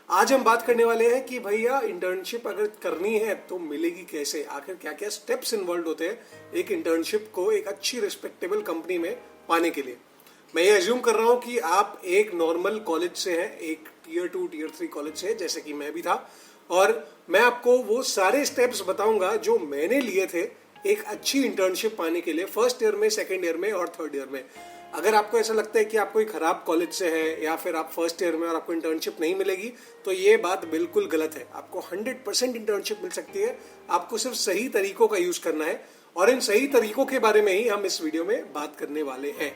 आज हम बात करने वाले हैं कि भैया इंटर्नशिप अगर करनी है तो मिलेगी कैसे, आखिर क्या क्या स्टेप्स इन्वॉल्व होते हैं एक इंटर्नशिप को एक अच्छी रिस्पेक्टेबल कंपनी में पाने के लिए। मैं ये अज्यूम कर रहा हूँ कि आप एक नॉर्मल कॉलेज से हैं, एक टियर 2 टियर 3 कॉलेज से, जैसे कि मैं भी था, और मैं आपको वो सारे स्टेप्स बताऊंगा जो मैंने लिए थे एक अच्छी इंटर्नशिप पाने के लिए फर्स्ट ईयर में, सेकेंड ईयर में और थर्ड ईयर में। अगर आपको ऐसा लगता है कि आप कोई खराब कॉलेज से है या फिर आप फर्स्ट ईयर में और आपको इंटर्नशिप नहीं मिलेगी, तो ये बात बिल्कुल गलत है। आपको 100% इंटर्नशिप मिल सकती है, आपको सिर्फ सही तरीकों का यूज करना है और इन सही तरीकों के बारे में ही हम इस वीडियो में बात करने वाले हैं।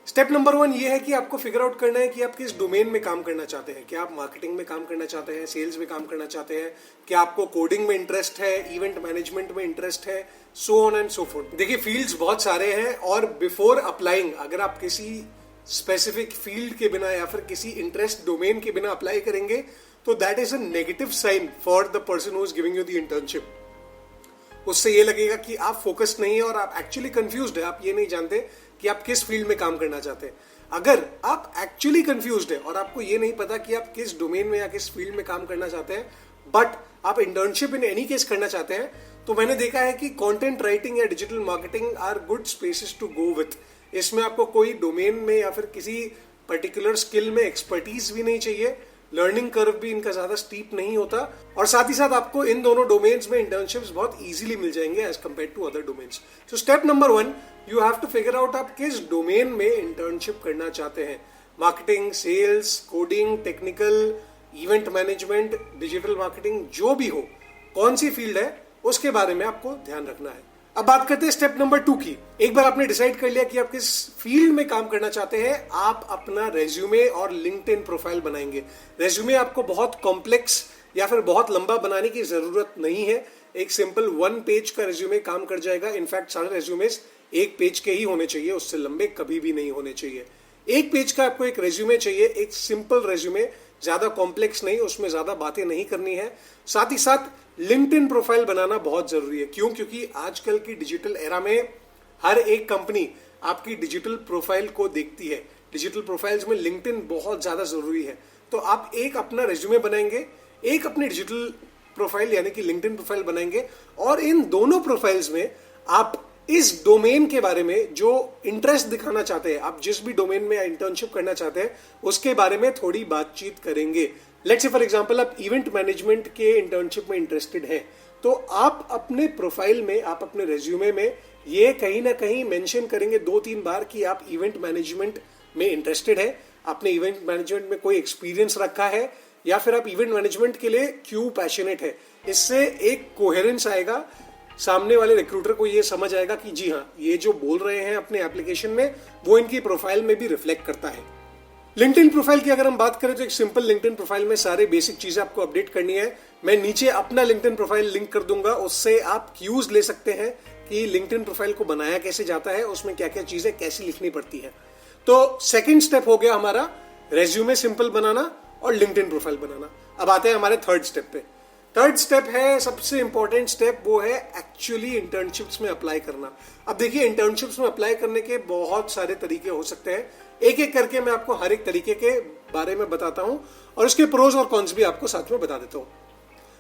स्टेप नंबर 1 ये है कि आपको फिगर आउट करना है कि आप किस डोमेन में काम करना चाहते हैं। क्या आप मार्केटिंग में काम करना चाहते हैं, सेल्स में काम करना चाहते हैं, क्या आपको कोडिंग में इंटरेस्ट है, इवेंट मैनेजमेंट में इंटरेस्ट है, so on and so fourth. देखिए, फील्ड्स बहुत सारे हैं और बिफोर अप्लाइंग अगर आप किसी स्पेसिफिक फील्ड के बिना या फिर किसी इंटरेस्ट डोमेन के बिना अप्लाई करेंगे तो that is a negative sign for the person who is giving you the internship. उससे ये लगेगा कि आप फोकस्ड नहीं है और आप एक्चुअली कंफ्यूज्ड है, आप ये नहीं जानते कि आप किस फील्ड में काम करना चाहते हैं। अगर आप एक्चुअली कंफ्यूज्ड है और आपको ये नहीं पता कि आप किस डोमेन में या किस फील्ड में काम करना चाहते हैं, बट आप इंटर्नशिप इन एनी केस करना चाहते हैं, तो मैंने देखा है कि कंटेंट राइटिंग या digital marketing are good spaces to go with. इसमें आपको कोई डोमेन में या फिर किसी पर्टिकुलर स्किल में एक्सपर्टीज भी नहीं चाहिए, लर्निंग कर्व भी इनका ज्यादा स्टीप नहीं होता और साथ ही साथ आपको इन दोनों डोमेन्स में इंटर्नशिप्स बहुत इजीली मिल जाएंगे as compare to other domains. So step number 1, you have to figure out आप किस डोमेन में इंटर्नशिप करना चाहते हैं। Marketing, sales, coding, technical, event management, digital marketing, जो भी हो, कौन सी फील्ड है उसके बारे में आपको ध्यान रखना है। अब बात करते हैं स्टेप नंबर 2 की। एक बार आपने डिसाइड कर लिया कि आप किस फील्ड में काम करना चाहते हैं, आप अपना रेज्यूमे और लिंक्डइन प्रोफाइल बनाएंगे। रेज्यूमे आपको बहुत कॉम्प्लेक्स या फिर बहुत लंबा बनाने की जरूरत नहीं है। एक सिंपल 1 पेज का रेज्यूमे काम कर जाएगा। इनफैक्ट सारे रेज्यूमेस 1 पेज के ही होने चाहिए, उससे लंबे कभी भी नहीं होने चाहिए। 1 पेज का आपको एक रेज्यूमे चाहिए, एक सिंपल रेज्यूमे, ज्यादा कॉम्प्लेक्स नहीं, उसमें ज्यादा बातें नहीं करनी है। साथ ही साथ लिंक्डइन प्रोफाइल बनाना बहुत जरूरी है। क्यों? क्योंकि आजकल की डिजिटल एरा में हर एक कंपनी आपकी डिजिटल प्रोफाइल को देखती है। डिजिटल प्रोफाइल्स में लिंक्डइन बहुत ज्यादा जरूरी है। तो आप एक अपना रेज्यूमे बनाएंगे, एक अपनी डिजिटल प्रोफाइल यानी कि लिंक्डइन प्रोफाइल बनाएंगे और इन दोनों प्रोफाइल्स में आप इस डोमेन के बारे में जो इंटरेस्ट दिखाना चाहते हैं, आप जिस भी डोमेन में इंटर्नशिप करना चाहते हैं उसके बारे में थोड़ी बातचीत करेंगे। लेट्स से फॉर एग्जांपल आप इवेंट मैनेजमेंट के इंटर्नशिप में इंटरेस्टेड हैं, तो आप अपने प्रोफाइल में, आप अपने रेज्यूमे में ये कहीं ना कहीं मेंशन करेंगे 2-3 बार कि आप इवेंट मैनेजमेंट में इंटरेस्टेड है, आपने इवेंट मैनेजमेंट में कोई एक्सपीरियंस रखा है या फिर आप इवेंट मैनेजमेंट के लिए क्यों पैशनेट है। इससे एक कोहेरेंस आएगा, सामने वाले रिक्रूटर को ये समझ आएगा कि जी हाँ, ये जो बोल रहे हैं अपने एप्लीकेशन में वो इनकी प्रोफाइल में भी रिफ्लेक्ट करता है। लिंक्डइन प्रोफाइल की अगर हम बात करें तो एक सिंपल लिंक्डइन प्रोफाइल में सारे बेसिक चीजें आपको अपडेट करनी है। मैं नीचे अपना लिंक्डइन प्रोफाइल लिंक कर दूंगा, उससे आप क्यूज ले सकते हैं कि लिंक्डइन प्रोफाइल को बनाया कैसे जाता है, उसमें क्या क्या चीजें कैसी लिखनी पड़ती है। तो सेकेंड स्टेप हो गया हमारा रेज्यूमे सिंपल बनाना और लिंक्डइन प्रोफाइल बनाना। अब आते हैं हमारे थर्ड स्टेप पे। थर्ड स्टेप है सबसे इंपॉर्टेंट स्टेप, वो है एक्चुअली इंटर्नशिप्स में अप्लाई करना। अब देखिए, इंटर्नशिप्स में अप्लाई करने के बहुत सारे तरीके हो सकते हैं। एक एक करके मैं आपको हर एक तरीके के बारे में बताता हूं और उसके प्रोज और कॉन्स भी आपको साथ में बता देता हूं।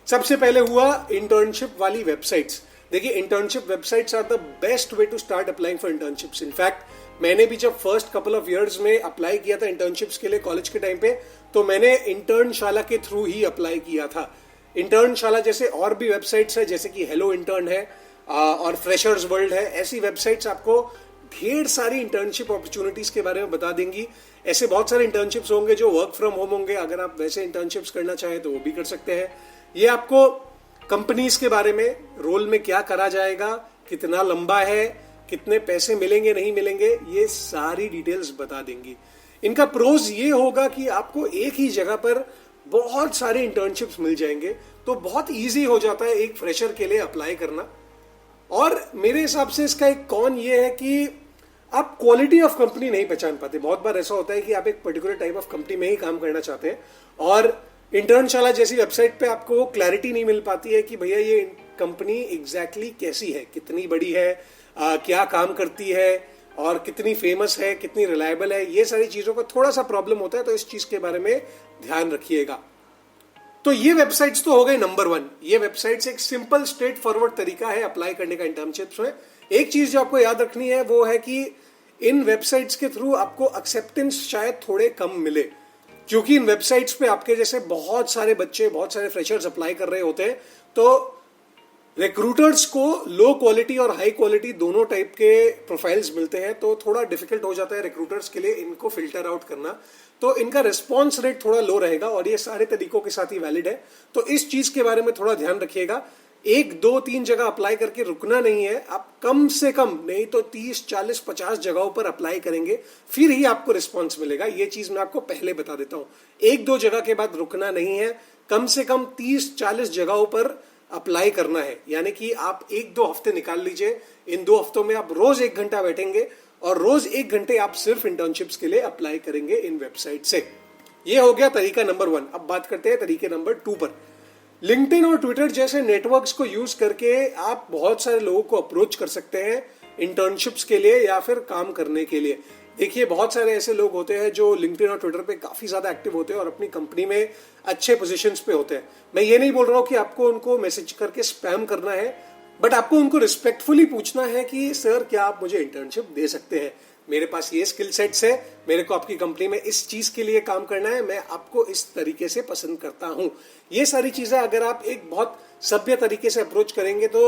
सबसे पहले हुआ इंटर्नशिप वाली वेबसाइट्स। देखिए, internship websites are the best way to start applying for internships. In fact मैंने भी जब फर्स्ट कपल ऑफ इयर्स में अप्लाई किया था इंटर्नशिप्स के लिए कॉलेज के टाइम पे, तो मैंने इंटर्नशाला के थ्रू ही अप्लाई किया था। इंटर्नशाला जैसे और भी वेबसाइट्स है, जैसे कि हेलो इंटर्न है और फ्रेशर्स वर्ल्ड है, ऐसी वेबसाइट्स आपको ढेर सारी इंटर्नशिप अपॉर्चुनिटीज के बारे में बता देंगी। ऐसे बहुत सारे इंटर्नशिप्स होंगे जो वर्क फ्रॉम होम होंगे, अगर आप वैसे इंटर्नशिप्स करना चाहें तो वो भी कर सकते हैं। ये आपको कंपनीज के बारे में, रोल में क्या करा जाएगा, कितना लंबा है, कितने पैसे मिलेंगे नहीं मिलेंगे, ये सारी डिटेल्स बता देंगी। इनका प्रोज ये होगा कि आपको एक ही जगह पर बहुत सारे इंटर्नशिप्स मिल जाएंगे, तो बहुत इजी हो जाता है एक फ्रेशर के लिए अप्लाई करना। और मेरे हिसाब से इसका एक कॉन ये है कि आप क्वालिटी ऑफ कंपनी नहीं पहचान पाते। बहुत बार ऐसा होता है कि आप एक पर्टिकुलर टाइप ऑफ कंपनी में ही काम करना चाहते हैं और इंटर्नशाला जैसी वेबसाइट पे आपको क्लैरिटी नहीं मिल पाती है कि भैया ये कंपनी एग्जैक्टली कैसी है, कितनी बड़ी है, क्या काम करती है और कितनी फेमस है, कितनी रिलायबल है। ये सारी चीजों का थोड़ा सा प्रॉब्लम होता है, तो इस चीज के बारे में ध्यान रखिएगा। तो ये वेबसाइट्स तो हो गए नंबर 1। ये वेबसाइट्स एक सिंपल स्ट्रेट फॉरवर्ड तरीका है अप्लाई करने का इंटर्नशिप्स में। एक चीज जो आपको याद रखनी है वो है कि इन वेबसाइट्स के थ्रू आपको एक्सेप्टेंस शायद थोड़े कम मिले, क्योंकि इन वेबसाइट्स पे आपके जैसे बहुत सारे बच्चे, बहुत सारे फ्रेशर्स अप्लाई कर रहे होते हैं। तो रिक्रूटर्स को लो क्वालिटी और हाई क्वालिटी दोनों टाइप के प्रोफाइल्स मिलते हैं, तो थोड़ा डिफिकल्ट हो जाता है रिक्रूटर्स के लिए इनको फिल्टर आउट करना। तो इनका रिस्पॉन्स रेट थोड़ा लो रहेगा और ये सारे तरीकों के साथ ही वैलिड है। तो इस चीज के बारे में थोड़ा ध्यान रखिएगा। 1, 2, 3 जगह अप्लाई करके रुकना नहीं है। आप कम से कम नहीं तो 30, 40, 50 जगहों पर अप्लाई करेंगे, फिर ही आपको रिस्पॉन्स मिलेगा। ये चीज मैं आपको पहले बता देता हूं। 1, 2 जगह के बाद रुकना नहीं है, कम से कम 30, 40 जगहों पर अप्लाई करना है। यानी कि आप 1-2 हफ्ते निकाल लीजिए। इन 2 हफ्तों में आप रोज 1 घंटा बैठेंगे और रोज 1 घंटे आप सिर्फ इंटर्नशिप्स के लिए अप्लाई करेंगे इन वेबसाइट से। ये हो गया तरीका नंबर 1। अब बात करते हैं तरीके नंबर 2 पर। लिंक्डइन और ट्विटर जैसे नेटवर्क्स को यूज करके आप बहुत सारे लोगों को अप्रोच कर सकते हैं इंटर्नशिप्स के लिए या फिर काम करने के लिए। देखिए, बहुत सारे ऐसे लोग होते हैं जो लिंक्डइन और ट्विटर पे काफी ज्यादा एक्टिव होते हैं और अपनी कंपनी में अच्छे पोजीशंस पे होते हैं। मैं ये नहीं बोल रहा हूँ कि आपको उनको मैसेज करके स्पैम करना है, बट आपको उनको रिस्पेक्टफुली पूछना है कि सर क्या आप मुझे इंटर्नशिप दे सकते हैं, मेरे पास ये स्किल सेट्स है, मेरे को आपकी कंपनी में इस चीज के लिए काम करना है, मैं आपको इस तरीके से पसंद करता हूं। ये सारी चीजें अगर आप एक बहुत सभ्य तरीके से अप्रोच करेंगे तो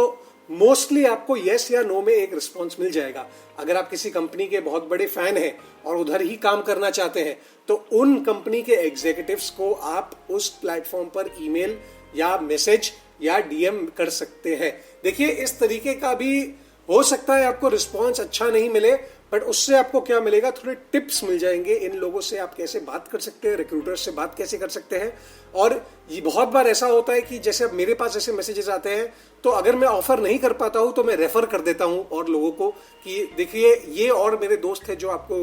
मोस्टली आपको यस या नो में एक रिस्पॉन्स मिल जाएगा। अगर आप किसी कंपनी के बहुत बड़े फैन हैं और उधर ही काम करना चाहते हैं तो उन कंपनी के एग्जीक्यूटिव्स को आप उस प्लेटफॉर्म पर ईमेल या मैसेज या डीएम कर सकते हैं। देखिए, इस तरीके का भी हो सकता है आपको रिस्पॉन्स अच्छा नहीं मिले, बट उससे आपको क्या मिलेगा, थोड़े टिप्स मिल जाएंगे इन लोगों से आप कैसे बात कर सकते हैं, रिक्रूटर्स से बात कैसे कर सकते हैं। और ये बहुत बार ऐसा होता है कि जैसे अब मेरे पास ऐसे मैसेजेस आते हैं तो अगर मैं ऑफर नहीं कर पाता हूं तो मैं रेफर कर देता हूं और लोगों को कि देखिए ये और मेरे दोस्त हैं जो आपको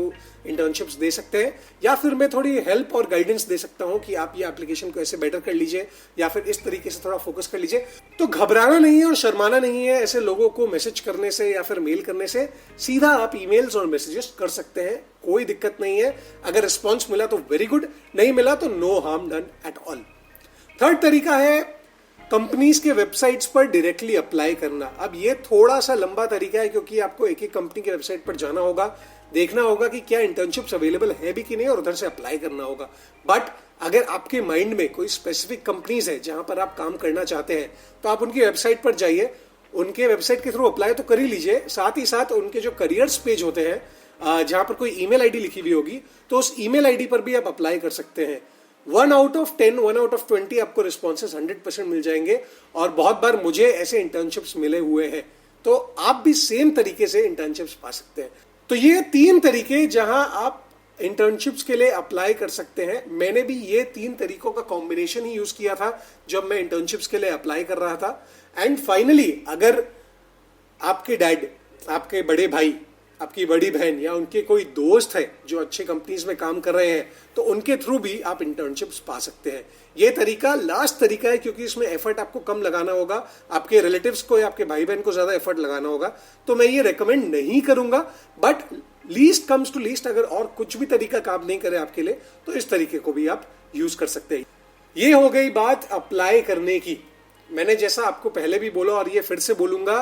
इंटर्नशिप्स दे सकते हैं, या फिर मैं थोड़ी हेल्प और गाइडेंस दे सकता हूं कि आप ये एप्लीकेशन को ऐसे बेटर कर लीजिए या फिर इस तरीके से थोड़ा फोकस कर लीजिए। तो घबराना नहीं है और शर्माना नहीं है ऐसे लोगों को मैसेज करने से या फिर मेल करने से। सीधा आप ईमेल्स और मैसेजेस कर सकते हैं, कोई दिक्कत नहीं है। अगर रिस्पॉन्स मिला तो वेरी गुड, नहीं मिला तो no harm done at all. Third तरीका है कंपनीज के वेबसाइट्स पर डायरेक्टली अप्लाई करना। अब ये थोड़ा सा लंबा तरीका है क्योंकि आपको एक एक कंपनी के वेबसाइट पर जाना होगा, देखना होगा कि क्या इंटर्नशिप्स अवेलेबल है भी कि नहीं और उधर से अप्लाई करना होगा। बट अगर आपके माइंड में कोई स्पेसिफिक कंपनीज है जहां पर आप काम करना चाहते हैं तो आप उनकी वेबसाइट पर जाइए, उनके वेबसाइट के थ्रू अप्लाई तो कर ही लीजिए, साथ ही साथ उनके जो करियर्स पेज होते हैं जहां पर कोई ईमेल आईडी लिखी हुई होगी तो उस ईमेल आईडी पर भी आप अप्लाई कर सकते हैं। 1 out of 10, 1 out of 20 आपको रिस्पॉन्सेस 100% मिल जाएंगे और बहुत बार मुझे ऐसे इंटर्नशिप्स मिले हुए हैं, तो आप भी सेम तरीके से इंटर्नशिप्स पा सकते हैं। तो ये 3 तरीके जहां आप इंटर्नशिप्स के लिए अप्लाई कर सकते हैं। मैंने भी ये 3 तरीकों का कॉम्बिनेशन ही यूज किया था जब मैं इंटर्नशिप्स के लिए अप्लाई कर रहा था। एंड फाइनली अगर आपके डैड, आपके बड़े भाई, आपकी बड़ी बहन या उनके कोई दोस्त है जो अच्छे कंपनीज में काम कर रहे हैं तो उनके थ्रू भी आप इंटर्नशिप्स पा सकते हैं। ये तरीका लास्ट तरीका है क्योंकि इसमें एफर्ट आपको कम लगाना होगा, आपके रिलेटिव्स को या आपके भाई बहन को ज्यादा एफर्ट लगाना होगा, तो मैं ये रेकमेंड नहीं करूंगा। But least comes to least, अगर और कुछ भी तरीका काम नहीं करे आपके लिए तो इस तरीके को भी आप यूज कर सकते हैं। ये हो गई बात अप्लाई करने की। मैंने जैसा आपको पहले भी बोला और ये फिर से बोलूंगा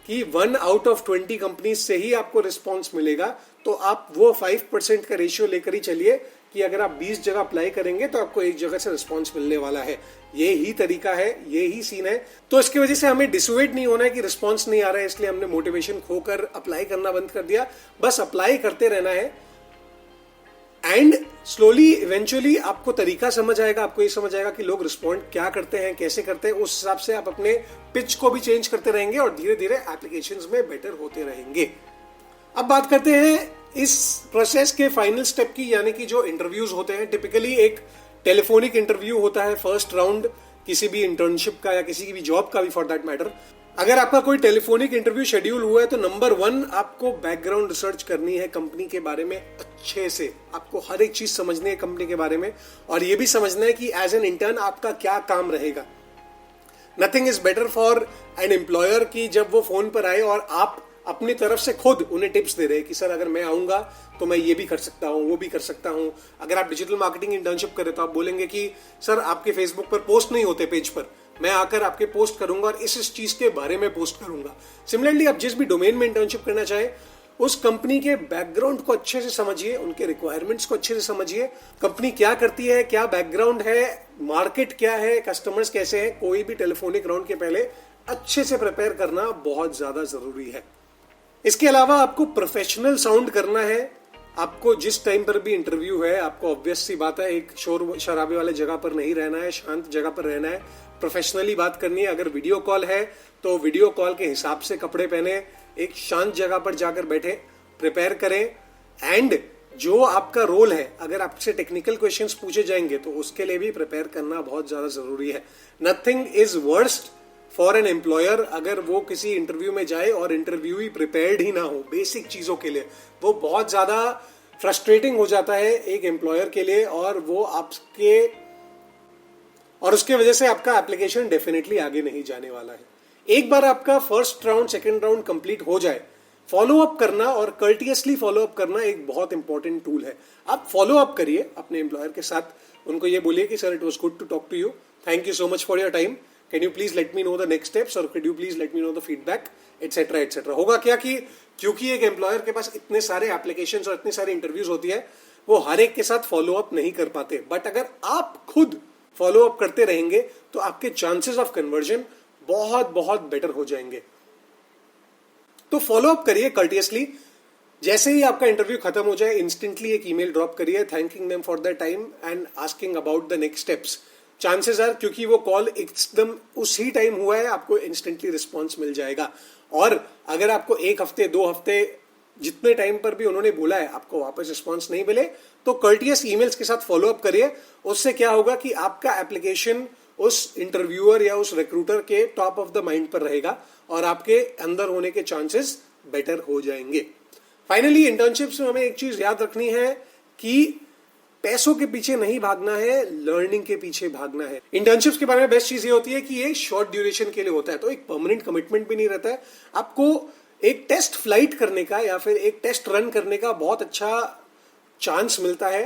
कि 1 out of 20 कंपनीज से ही आपको रिस्पॉन्स मिलेगा, तो आप वो 5% का रेशियो लेकर ही चलिए कि अगर आप 20 जगह अप्लाई करेंगे तो आपको एक जगह से रिस्पॉन्स मिलने वाला है। ये ही तरीका है, ये ही सीन है। तो इसकी वजह से हमें डिसुएड नहीं होना है कि रिस्पॉन्स नहीं आ रहा है इसलिए हमने मोटिवेशन खोकर अप्लाई करना बंद कर दिया। बस अप्लाई करते रहना है एंड स्लोली इवेंचुअली आपको तरीका समझ आएगा, आपको ये समझ आएगा कि लोग रिस्पॉन्ड क्या करते हैं, कैसे करते हैं। उस हिसाब से आप अपने पिच को भी चेंज करते रहेंगे और धीरे धीरे एप्लीकेशंस में बेटर होते रहेंगे। अब बात करते हैं इस प्रोसेस के फाइनल स्टेप की, यानी कि जो इंटरव्यूज होते हैं। टिपिकली एक टेलीफोनिक इंटरव्यू होता है फर्स्ट राउंड किसी भी इंटर्नशिप का या किसी की भी जॉब का भी फॉर दैट मैटर। अगर आपका कोई टेलीफोनिक इंटरव्यू शेड्यूल हुआ है तो नंबर 1 आपको बैकग्राउंड रिसर्च करनी है कंपनी के बारे में अच्छे से। आपको हर एक चीज समझनी है कंपनी के बारे में और ये भी समझना है कि एज एन इंटर्न आपका क्या काम रहेगा। Nothing is better for an employer कि जब वो फोन पर आए और आप अपनी तरफ से खुद उन्हें टिप्स दे रहे हैं कि सर अगर मैं आऊंगा तो मैं ये भी कर सकता हूँ, वो भी कर सकता हूँ। अगर आप डिजिटल मार्केटिंग इंटर्नशिप करें तो आप बोलेंगे कि सर आपके फेसबुक पर पोस्ट नहीं होते पेज पर, मैं आकर आपके पोस्ट करूंगा और इस चीज के बारे में पोस्ट करूंगा। सिमिलरली आप जिस भी डोमेन में इंटर्नशिप करना चाहें उस कंपनी के बैकग्राउंड को अच्छे से समझिए, उनके रिक्वायरमेंट्स को अच्छे से समझिए, कंपनी क्या करती है, क्या बैकग्राउंड है, मार्केट क्या है, कस्टमर्स कैसे हैं। कोई भी टेलीफोनिक राउंड के पहले अच्छे से प्रिपेयर करना बहुत ज्यादा जरूरी है। इसके अलावा आपको प्रोफेशनल साउंड करना है। आपको जिस टाइम पर भी इंटरव्यू है, आपको ऑब्वियस सी बात है एक शोर शराबे वाले जगह पर नहीं रहना है, शांत जगह पर रहना है, प्रोफेशनली बात करनी है। अगर वीडियो कॉल है तो वीडियो कॉल के हिसाब से कपड़े पहने, एक शांत जगह पर जाकर बैठे, प्रिपेयर करें। एंड जो आपका रोल है, अगर आपसे टेक्निकल क्वेश्चंस पूछे जाएंगे तो उसके लिए भी प्रिपेयर करना बहुत ज्यादा जरूरी है। Nothing is worst for an employer अगर वो किसी इंटरव्यू में जाए और इंटरव्यू ही प्रिपेयर्ड ही ना हो बेसिक चीजों के लिए। वो बहुत ज्यादा फ्रस्ट्रेटिंग हो जाता है एक एम्प्लॉयर के लिए, और वो आपके और उसके वजह से आपका एप्लीकेशन डेफिनेटली आगे नहीं जाने वाला है। एक बार आपका first round second round complete हो जाए, फॉलो अप करना और कर्टियसली फॉलो अप करना एक बहुत इंपॉर्टेंट टूल है। आप फॉलो अप करिए अपने एम्प्लॉयर के साथ, उनको ये बोलिए कि sir it was good to talk to you, thank you so much for your time, can you please let me know the next steps और can you please let me know the feedback, etcetera etcetera. होगा क्या कि क्योंकि एक employer के पास इतने सारे applications और इतनी सारी इंटरव्यूज होती है, वो हर एक के साथ फॉलो अप नहीं कर पाते। बट अगर आप खुद फॉलो अप करते रहेंगे तो आपके चांसेस ऑफ कन्वर्जन बहुत बहुत बेटर हो जाएंगे। तो फॉलो अप करिए कर्टियसली। जैसे ही आपका इंटरव्यू खत्म हो जाए, इंस्टेंटली एक ईमेल ड्रॉप करिए thanking them for the time and asking about the next steps. Chances are, क्योंकि वो कॉल एकदम उसी टाइम हुआ है, आपको इंस्टेंटली रिस्पॉन्स मिल जाएगा। और अगर आपको एक हफ्ते 2 हफ्ते जितने टाइम पर भी उन्होंने बोला है आपको वापस रिस्पॉन्स नहीं मिले, तो कर्टियस ईमेल्स के साथ फॉलो अप करिए। उससे क्या होगा कि आपका एप्लीकेशन उस इंटरव्यूअर या उस रिक्रूटर के टॉप ऑफ द माइंड पर रहेगा और आपके अंदर होने के चांसेस बेटर हो जाएंगे। फाइनली इंटर्नशिप्स में हमें एक चीज याद रखनी है कि पैसों के पीछे नहीं भागना है, लर्निंग के पीछे भागना है। इंटर्नशिप्स के बारे में बेस्ट चीज ये होती है कि ये शॉर्ट ड्यूरेशन के लिए होता है, तो एक परमानेंट कमिटमेंट भी नहीं रहता है। आपको एक टेस्ट फ्लाइट करने का या फिर एक टेस्ट रन करने का बहुत अच्छा चांस मिलता है।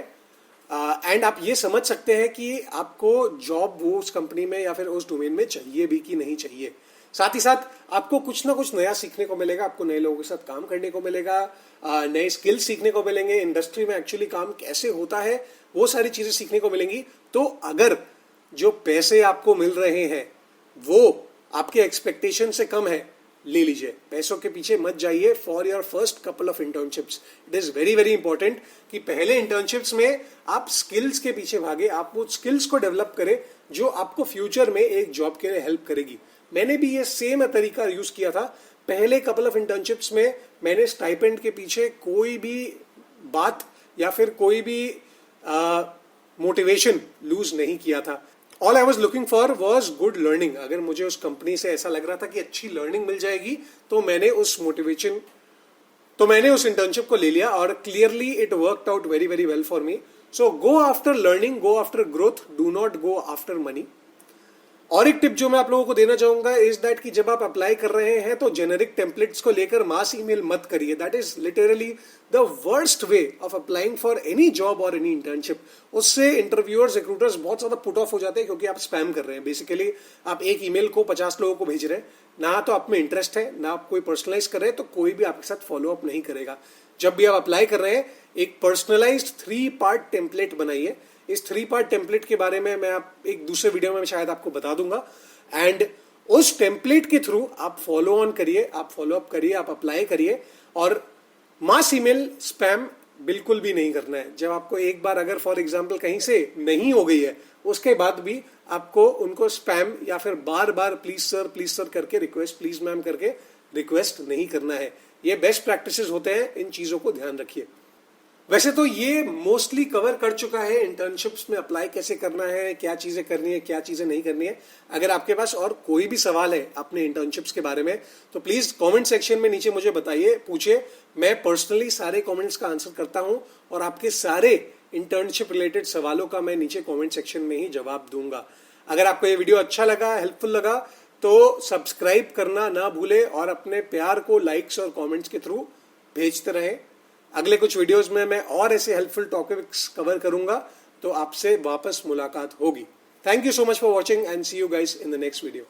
एंड आप ये समझ सकते हैं कि आपको जॉब वो उस कंपनी में या फिर उस डोमेन में चाहिए भी कि नहीं चाहिए। साथ ही साथ आपको कुछ ना कुछ नया सीखने को मिलेगा, आपको नए लोगों के साथ काम करने को मिलेगा, नए स्किल्स सीखने को मिलेंगे, इंडस्ट्री में एक्चुअली काम कैसे होता है वो सारी चीजें सीखने को मिलेंगी। तो अगर जो पैसे आपको मिल रहे हैं वो आपके एक्सपेक्टेशन से कम है, ले लीजिए, पैसों के पीछे मत जाइए for your first couple of internships. It is very very important कि पहले इंटर्नशिप्स में आप स्किल्स के पीछे भागे, आप वो स्किल्स को डेवलप करें जो आपको फ्यूचर में एक जॉब के लिए हेल्प करेगी। मैंने भी ये सेम तरीका यूज किया था। पहले कपल ऑफ इंटर्नशिप्स में मैंने स्टाइपेंड के पीछे कोई भी बात या फिर कोई भी मोटिवेशन लूज नहीं किया था। All I was looking for was good learning. अगर मुझे उस कंपनी से ऐसा लग रहा था कि अच्छी लर्निंग मिल जाएगी तो मैंने उस इंटर्नशिप को ले लिया और clearly it worked out very very well for me. So go after learning, go after growth, do not go after money. और एक टिप जो मैं आप लोगों को देना चाहूंगा इज दैट कि जब आप अप्लाई कर रहे हैं तो जेनेरिक टेम्पलेट्स को लेकर मास ईमेल मत करिए। That is literally the worst way of applying for any job और एनी इंटर्नशिप। उससे इंटरव्यूअर्स रिक्रूटर्स बहुत ज्यादा पुट ऑफ हो जाते हैं क्योंकि आप स्पैम कर रहे हैं। बेसिकली आप एक ईमेल को 50 लोगों को भेज रहे हैं, ना तो आप में इंटरेस्ट है ना आप कोई पर्सनलाइज कर रहे हैं, तो कोई भी आपके साथ फॉलो अप नहीं करेगा। जब भी आप अप्लाई कर रहे हैं एक पर्सनलाइज्ड 3 पार्ट टेम्पलेट बनाइए। इस 3 पार्ट टेम्पलेट के बारे में मैं आप एक दूसरे वीडियो में शायद आपको बता दूंगा। एंड उस टेम्पलेट के थ्रू आप फॉलो ऑन करिए, आप फॉलो अप करिए, आप अप्लाई करिए। और मास ईमेल स्पैम बिल्कुल भी नहीं करना है। जब आपको एक बार अगर फॉर एग्जांपल कहीं से नहीं हो गई है, उसके बाद भी आपको उनको स्पैम या फिर बार बार प्लीज सर करके रिक्वेस्ट, प्लीज मैम करके रिक्वेस्ट नहीं करना है। ये बेस्ट प्रैक्टिसेस होते हैं, इन चीजों को ध्यान रखिए। वैसे तो ये मोस्टली कवर कर चुका है इंटर्नशिप्स में अप्लाई कैसे करना है, क्या चीजें करनी है, क्या चीजें नहीं करनी है। अगर आपके पास और कोई भी सवाल है अपने इंटर्नशिप्स के बारे में तो प्लीज कमेंट सेक्शन में नीचे मुझे बताइए, पूछिए। मैं पर्सनली सारे कमेंट्स का आंसर करता हूं और आपके सारे इंटर्नशिप रिलेटेड सवालों का मैं नीचे कमेंट सेक्शन में ही जवाब दूंगा। अगर आपको ये वीडियो अच्छा लगा, हेल्पफुल लगा, तो सब्सक्राइब करना ना भूले और अपने प्यार को लाइक्स और कमेंट्स के थ्रू भेजते रहें। अगले कुछ वीडियोस में मैं और ऐसे हेल्पफुल टॉपिक्स कवर करूंगा, तो आपसे वापस मुलाकात होगी। Thank you so much for watching and see you guys in the next video.